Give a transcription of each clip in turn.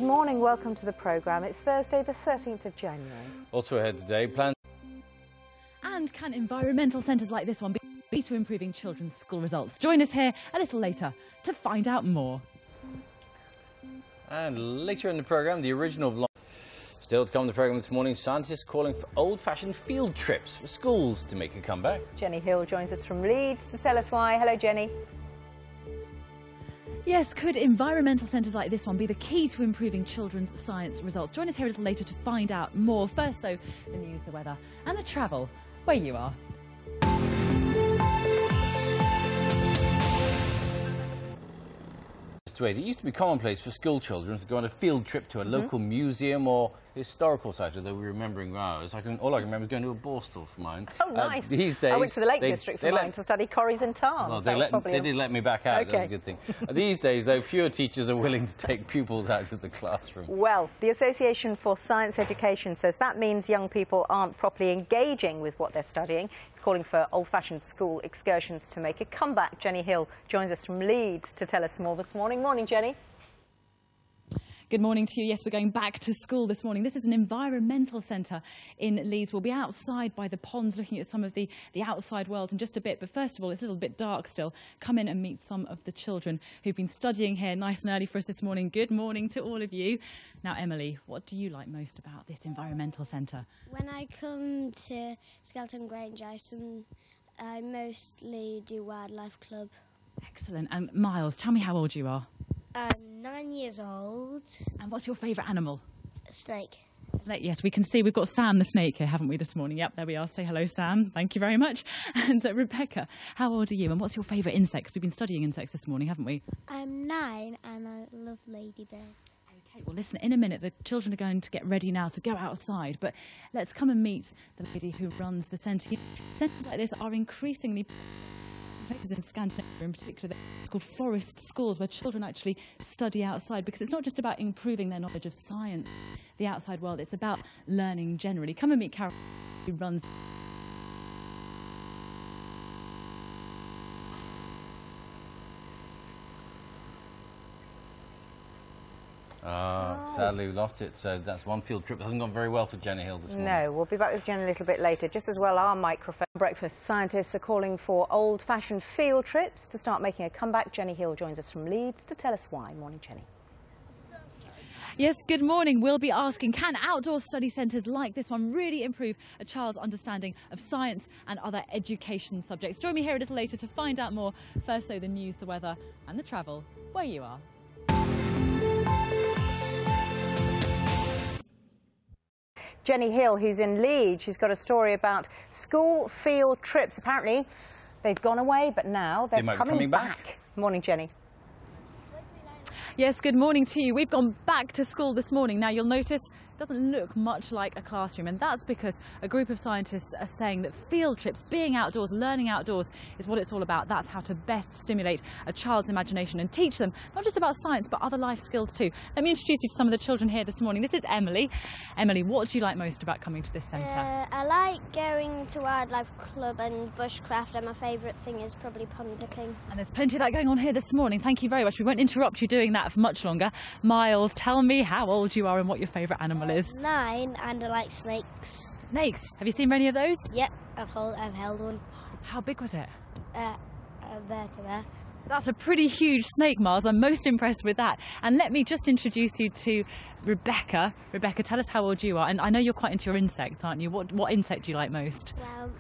morning, welcome to the programme. It's Thursday the 13th of January. Also ahead today, plans. And can environmental centres like this one be key to improving children's school results? Join us here a little later to find out more. And later in the programme, the original vlog. Still to come in the programme this morning, scientists calling for old-fashioned field trips for schools to make a comeback. Jenny Hill joins us from Leeds to tell us why. Hello, Jenny. Yes, could environmental centres like this one be the key to improving children's science results? Join us here a little later to find out more. First, though, the news, the weather and the travel where you are. It used to be commonplace for school children to go on a field trip to a local museum or historical site, although we're remembering ours. All I can remember is going to a Borstal for mine. Oh, nice. These days, I went to the Lake District for mine to study corries and tarns. Well, they did let me back out. Okay. That's a good thing. These days, though, fewer teachers are willing to take pupils out of the classroom. Well, the Association for Science Education says that means young people aren't properly engaging with what they're studying. It's calling for old-fashioned school excursions to make a comeback. Jenny Hill joins us from Leeds to tell us more this morning. Morning, Jenny. Good morning to you. Yes, we're going back to school this morning. This is an environmental centre in Leeds. We'll be outside by the ponds looking at some of the outside world in just a bit. But first of all, it's a little bit dark still. Come in and meet some of the children who've been studying here nice and early for us this morning. Good morning to all of you. Now, Emily, what do you like most about this environmental centre? When I come to Skelton Grange, I mostly do wildlife club. Excellent. And Miles, tell me how old you are. I'm 9 years old. And what's your favourite animal? A snake. Snake, yes, we can see we've got Sam the snake here, haven't we, this morning? Yep, there we are. Say hello, Sam. Thank you very much. And Rebecca, how old are you and what's your favourite insects? We've been studying insects this morning, haven't we? I'm 9 and I love ladybirds. OK, well, listen, in a minute, the children are going to get ready now to go outside, but let's come and meet the lady who runs the centre. Centres like this are increasingly places in Scandinavia in particular, it's called forest schools, where children actually study outside, because it's not just about improving their knowledge of science, the outside world, it's about learning generally. Come and meet Carol, who runs. Sadly we lost it, so that's one field trip that hasn't gone very well for Jenny Hill this morning. No, we'll be back with Jenny a little bit later. Just as well, our microphone breakfast. Scientists are calling for old-fashioned field trips to start making a comeback. Jenny Hill joins us from Leeds to tell us why. Morning, Jenny. Yes, good morning. We'll be asking, can outdoor study centres like this one really improve a child's understanding of science and other education subjects? Join me here a little later to find out more. First, though, the news, the weather and the travel where you are. Jenny Hill, who's in Leeds, she's got a story about school field trips. Apparently, they've gone away, but now they're coming back. Morning, Jenny. Yes, good morning to you. We've gone back to school this morning. Now, you'll notice it doesn't look much like a classroom, and that's because a group of scientists are saying that field trips, being outdoors, learning outdoors, is what it's all about. That's how to best stimulate a child's imagination and teach them not just about science, but other life skills too. Let me introduce you to some of the children here this morning. This is Emily. Emily, what do you like most about coming to this centre? I like going to wildlife club and bushcraft, and my favourite thing is probably pond dipping. And there's plenty of that going on here this morning. Thank you very much. We won't interrupt you doing that for much longer. Miles, tell me how old you are and what your favourite animal is. 9, and I like snakes. Snakes? Have you seen many of those? Yep, I've held one. How big was it? There to there. That's a pretty huge snake, Miles. I'm most impressed with that. And let me just introduce you to Rebecca. Rebecca, tell us how old you are. And I know you're quite into your insects, aren't you? What insect do you like most? Well,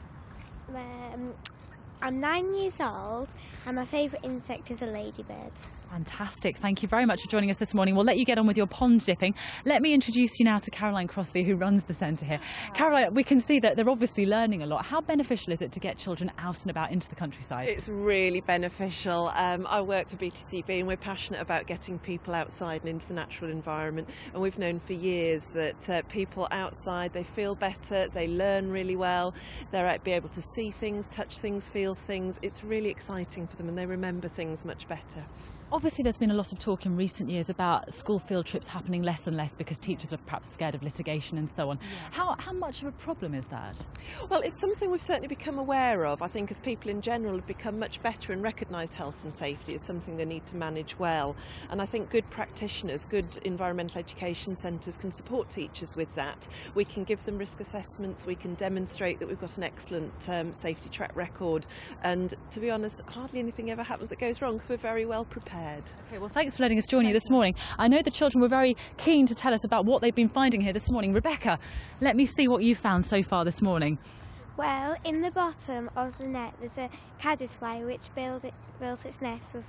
I'm 9 years old, and my favourite insect is a ladybird. Fantastic. Thank you very much for joining us this morning. We'll let you get on with your pond dipping. Let me introduce you now to Caroline Crossley, who runs the centre here. Caroline, we can see that they're obviously learning a lot. How beneficial is it to get children out and about into the countryside? It's really beneficial. I work for BTCV, and we're passionate about getting people outside and into the natural environment. And we've known for years that people outside, they feel better, they learn really well, they're be able to see things, touch things, feel things. It's really exciting for them, and they remember things much better. Obviously, there's been a lot of talk in recent years about school field trips happening less and less because teachers are perhaps scared of litigation and so on. Yeah. How much of a problem is that? Well, it's something we've certainly become aware of. I think as people in general have become much better and recognise health and safety as something they need to manage well. And I think good practitioners, good environmental education centres can support teachers with that. We can give them risk assessments, we can demonstrate that we've got an excellent safety track record. And to be honest, hardly anything ever happens that goes wrong because we're very well prepared. Okay, well, thanks for letting us join you this morning. I know the children were very keen to tell us about what they've been finding here this morning. Rebecca, let me see what you found so far this morning. Well, in the bottom of the net there's a caddisfly which built its nest with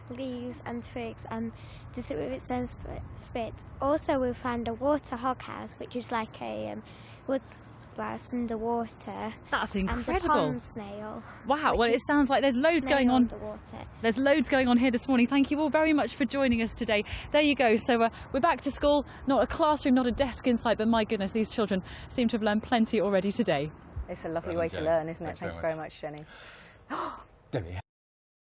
leaves and twigs and does it with its own spit. Also, we found a water hog house, which is like a wood glass underwater. That's incredible. And a pond snail. Wow, well, it sounds like there's loads going on. Underwater. There's loads going on here this morning. Thank you all very much for joining us today. There you go. So we're back to school. Not a classroom, not a desk inside, but my goodness, these children seem to have learned plenty already today. It's a lovely way to learn, isn't it? Thank you very much, Jenny. Debbie.